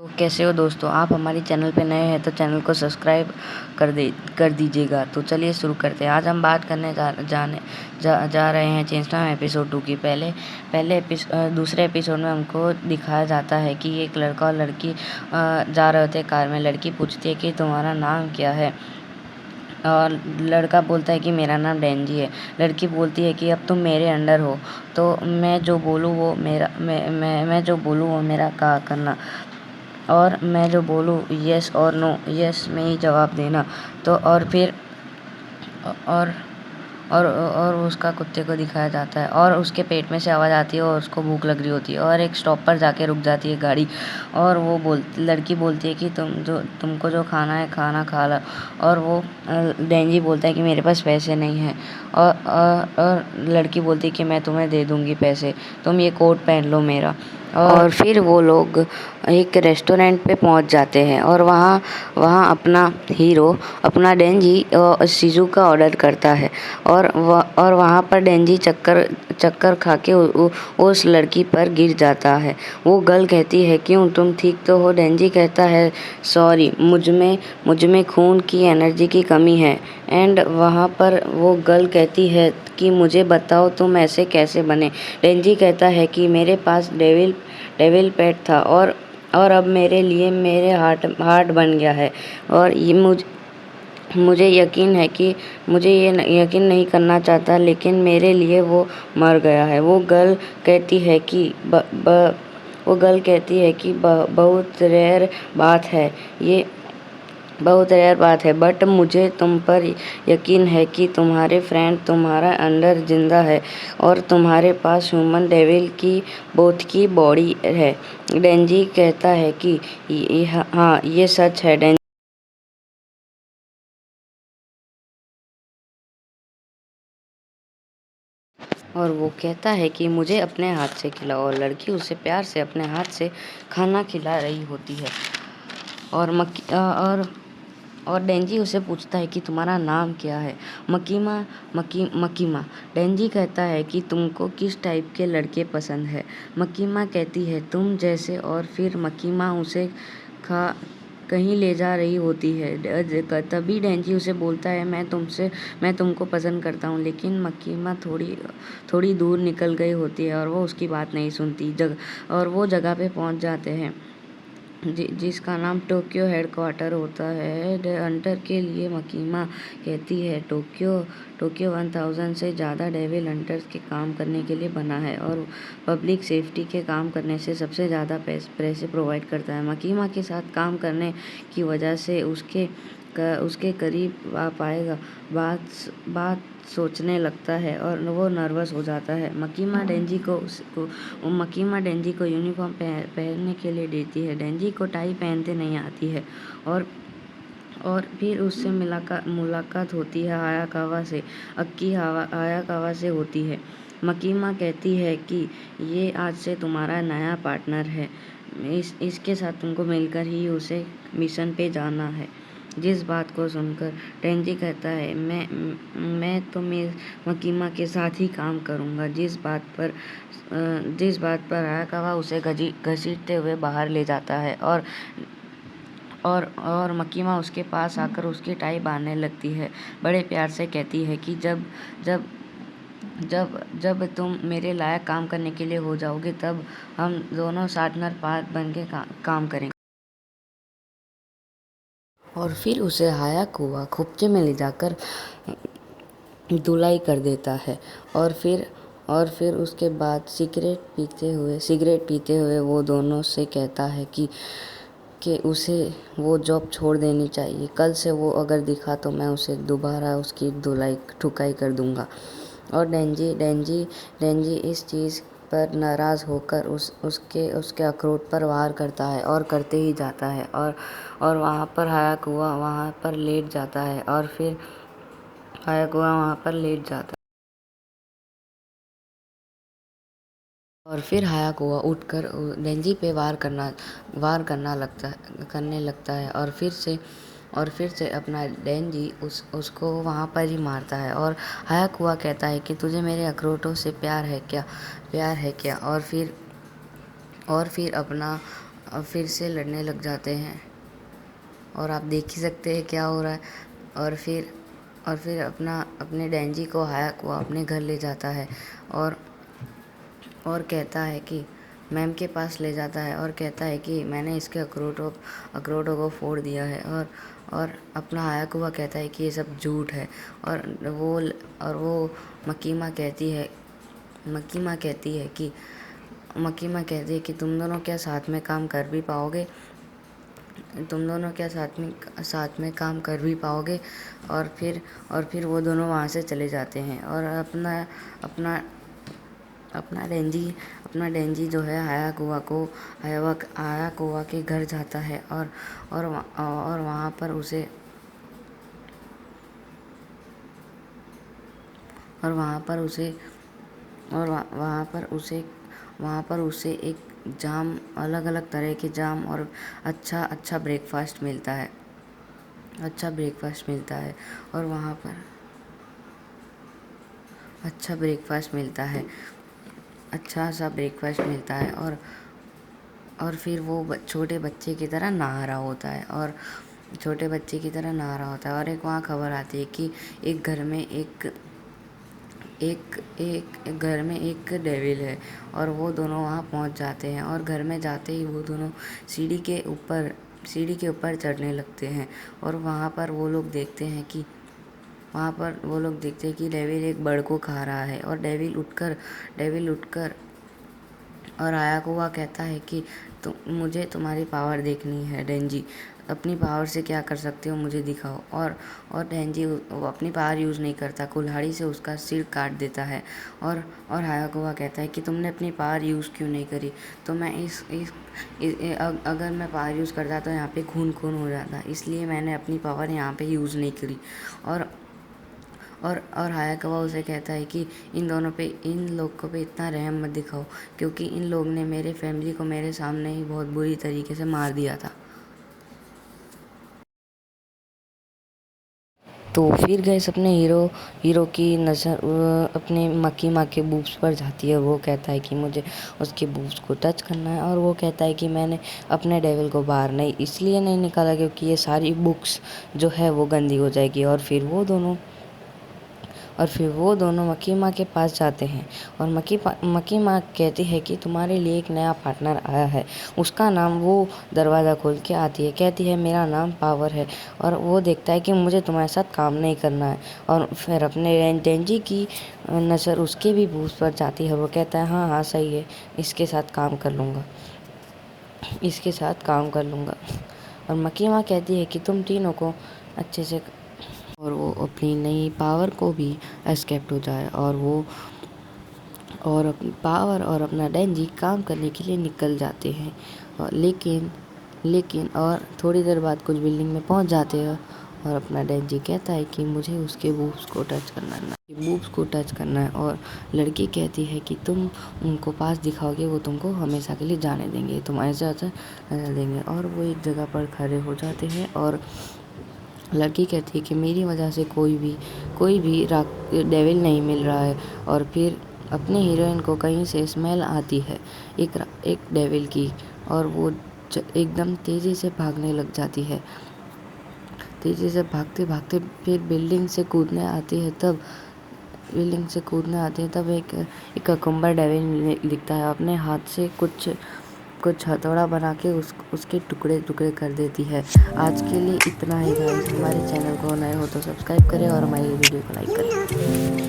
कैसे हो दोस्तों। आप हमारी चैनल पे नए हैं तो चैनल को सब्सक्राइब कर दीजिएगा। तो चलिए शुरू करते हैं। आज हम बात करने जा रहे हैं चेंसनॉ एपिसोड 2 की। दूसरे एपिसोड में हमको दिखाया जाता है कि एक लड़का और लड़की जा रहे होते कार में। लड़की पूछती है कि तुम्हारा नाम क्या है, और लड़का बोलता है कि मेरा नाम डेंजी है। लड़की बोलती है कि अब तुम मेरे अंडर हो, तो मैं जो बोलूँ वो मेरा कहा करना, और मैं जो बोलूँ यस और नो, यस में ही जवाब देना। तो और उसका कुत्ते को दिखाया जाता है, और उसके पेट में से आवाज़ आती है और उसको भूख लग रही होती है, और एक स्टॉप पर जाके रुक जाती है गाड़ी। और लड़की बोलती है कि तुमको जो खाना है खाना खा लो। और वो डेंजी बोलता है कि मेरे पास पैसे नहीं हैं। और लड़की बोलती है कि मैं तुम्हें दे दूँगी पैसे, तुम ये कोट पहन लो मेरा। और फिर वो लोग एक रेस्टोरेंट पे पहुंच जाते हैं, और वहाँ अपना हीरो, अपना डेंजी सीजू का ऑर्डर करता है। और वहाँ पर डेंजी चक्कर खा के उस लड़की पर गिर जाता है। वो गर्ल कहती है क्यों, तुम ठीक तो हो। डेंजी कहता है सॉरी, मुझ में खून की एनर्जी की कमी है। एंड वहाँ पर वो गर्ल कहती है कि मुझे बताओ तुम ऐसे कैसे बने। डेंजी कहता है कि मेरे पास डेविल पेट था, और अब मेरे लिए मेरे हार्ट बन गया है। और ये मुझे यकीन है कि मुझे ये यकीन नहीं करना चाहता, लेकिन मेरे लिए वो मर गया है। वो गर्ल कहती है कि बहुत रेयर बात है ये, बहुत रेयर बात है, बट मुझे तुम पर यकीन है कि तुम्हारे फ्रेंड तुम्हारा अंदर जिंदा है, और तुम्हारे पास ह्यूमन डेविल की बोथ की बॉडी है। डेंजी कहता है कि हाँ ये सच है। और वो कहता है कि मुझे अपने हाथ से खिलाओ, और लड़की उसे प्यार से अपने हाथ से खाना खिला रही होती है। और डेंजी उसे पूछता है कि तुम्हारा नाम क्या है। मकीमा। डेंजी कहता है कि तुमको किस टाइप के लड़के पसंद है। मकीमा कहती है तुम जैसे, और फिर मकीमा उसे कहीं ले जा रही होती है। तभी डेंजी उसे बोलता है मैं तुमको पसंद करता हूँ, लेकिन मकीमा थोड़ी दूर निकल गई होती है, और वो उसकी बात नहीं सुनती। और वो जगह पे पहुँच जाते हैं जिसका नाम टोक्यो हेडक्वार्टर होता है। हंटर के लिए मकीमा कहती है टोक्यो 1000 से ज़्यादा डेविल हंटर्स के काम करने के लिए बना है, और पब्लिक सेफ्टी के काम करने से सबसे ज़्यादा पैसे प्रोवाइड करता है। मकीमा के साथ काम करने की वजह से उसके करीब आ पाएगा बात सोचने लगता है, और वो नर्वस हो जाता है। मकीमा डेंजी को यूनिफॉर्म पहनने के लिए देती है। डेंजी को टाई पहनते नहीं आती है, और फिर उससे मुलाकात होती है हायाकावा से। हायाकावा से होती है। मकीमा कहती है कि ये आज से तुम्हारा नया पार्टनर है, इसके साथ तुमको मिलकर ही उसे मिशन पे जाना है। जिस बात को सुनकर डेंजी कहता है मैं तो मकीमा के साथ ही काम करूँगा। जिस बात पर हायाकावा उसे घसीटते हुए बाहर ले जाता है, और मकीमा उसके पास आकर उसकी टाई बांधने लगती है। बड़े प्यार से कहती है कि जब तुम मेरे लायक काम करने के लिए हो जाओगे, तब हम दोनों पार्टनर बन के काम करेंगे। और फिर उसे हायाकावा खुपचे में ले जाकर धुलाई कर देता है। और फिर उसके बाद सिगरेट पीते हुए वो दोनों से कहता है कि उसे वो जॉब छोड़ देनी चाहिए। कल से वो अगर दिखा तो मैं उसे दोबारा उसकी ठुकाई कर दूंगा। और डेंजी इस चीज़ पर नाराज़ होकर उसके अखरोट पर वार करता है, और करते ही जाता है। और वहाँ पर हायाकावा वहाँ पर लेट जाता है, और फिर हायाकावा वहाँ पर लेट जाता है। और फिर हायाकावा उठकर डेंजी पे वार करने लगता है, और फिर से अपना डेंजी उसको वहाँ पर ही मारता है। और हायाकावा कहता है कि तुझे मेरे अखरोटों से प्यार है क्या। और फिर फिर से लड़ने लग जाते हैं और आप देख ही सकते हैं क्या हो रहा है। और फिर अपने डेंजी को हायाकुआ अपने घर ले जाता है और कहता है कि मैम के पास ले जाता है और कहता है कि मैंने इसके अखरोटों को फोड़ दिया है। और अपना हायाकुआ कहता है कि ये सब झूठ है। और वो मकीमा कहती है कि तुम दोनों क्या साथ में काम कर भी पाओगे? और फिर वो दोनों वहाँ से चले जाते हैं और अपना अपना डेंजी जो है हायाकुआ के घर जाता है और वहाँ पर उसे और वहाँ पर उसे और वहाँ पर उसे एक जाम अलग अलग तरह के जाम और अच्छा ब्रेकफास्ट मिलता है। और वहाँ पर अच्छा सा ब्रेकफास्ट मिलता है और फिर वो छोटे बच्चे की तरह नहा रहा होता है और एक वहाँ खबर आती है कि एक घर में एक डेविल है। और वो दोनों वहाँ पहुँच जाते हैं और घर में जाते ही वो दोनों सीढ़ी के ऊपर चढ़ने लगते हैं। और वहाँ पर वो लोग देखते हैं कि डेविल एक बर्ड को खा रहा है। और डेविल उठकर और हायाकुआ कहता है कि मुझे तुम्हारी पावर देखनी है डेंजी, अपनी पावर से क्या कर सकते हो मुझे दिखाओ। और डेंजी वो अपनी पावर यूज़ नहीं करता, कुल्हाड़ी से उसका सिर काट देता है। और हायाकुआ कहता है कि तुमने अपनी पावर यूज़ क्यों नहीं करी? तो मैं अगर मैं पावर यूज़ करता तो यहाँ पे खून हो जाता, इसलिए मैंने अपनी पावर यहाँ पे यूज़ नहीं करी। और हायाकुआ उसे कहता है कि इन लोगों पे इतना रहम मत दिखाओ, क्योंकि इन लोग ने मेरे फैमिली को मेरे सामने ही बहुत बुरी तरीके से मार दिया था। तो फिर गए अपने हीरो की नज़र अपने मकीमा के बूब्स पर जाती है। वो कहता है कि मुझे उसके बूब्स को टच करना है। और वो कहता है कि मैंने अपने डेविल को बाहर इसलिए नहीं निकाला क्योंकि ये सारी बुक्स जो है वो गंदी हो जाएगी। और फिर वो दोनों मकीमा के पास जाते हैं और मकीमा कहती है कि तुम्हारे लिए एक नया पार्टनर आया है। उसका नाम, वो दरवाज़ा खोल के आती है, कहती है मेरा नाम पावर है। और वो देखता है कि मुझे तुम्हारे साथ काम नहीं करना है। और फिर अपने डेंजी की नज़र उसके भी बूथ पर जाती है। वो कहता है हाँ सही है, इसके साथ काम कर लूँगा। और मकीमा कहती है कि तुम तीनों को अच्छे से, और वो अपनी नई पावर को भी एस्केप्ट हो जाए। और अपनी पावर और अपना डेंजी काम करने के लिए निकल जाते हैं। और लेकिन और थोड़ी देर बाद कुछ बिल्डिंग में पहुंच जाते हैं और अपना डेंजी कहता है कि मुझे उसके बूब्स को टच करना है। और लड़की कहती है कि तुम उनको पास दिखाओगे, वो तुमको हमेशा के लिए जाने देंगे, तुम्हारे साथ देंगे। और वो एक जगह पर खड़े हो जाते हैं और लड़की कहती है कि मेरी वजह से कोई भी डेविल नहीं मिल रहा है। और फिर अपनी हीरोइन को कहीं से स्मेल आती है एक डेविल की, और वो एकदम तेज़ी से भागने लग जाती है। तेज़ी से भागते फिर बिल्डिंग से कूदने आती है। तब एक ककुम्बर डेविल दिखता है, अपने हाथ से कुछ हथौड़ा बना के उसके टुकड़े कर देती है। आज के लिए इतना ही गाइस। हमारे चैनल को नए हो तो सब्सक्राइब करें और हमारी वीडियो को लाइक करें।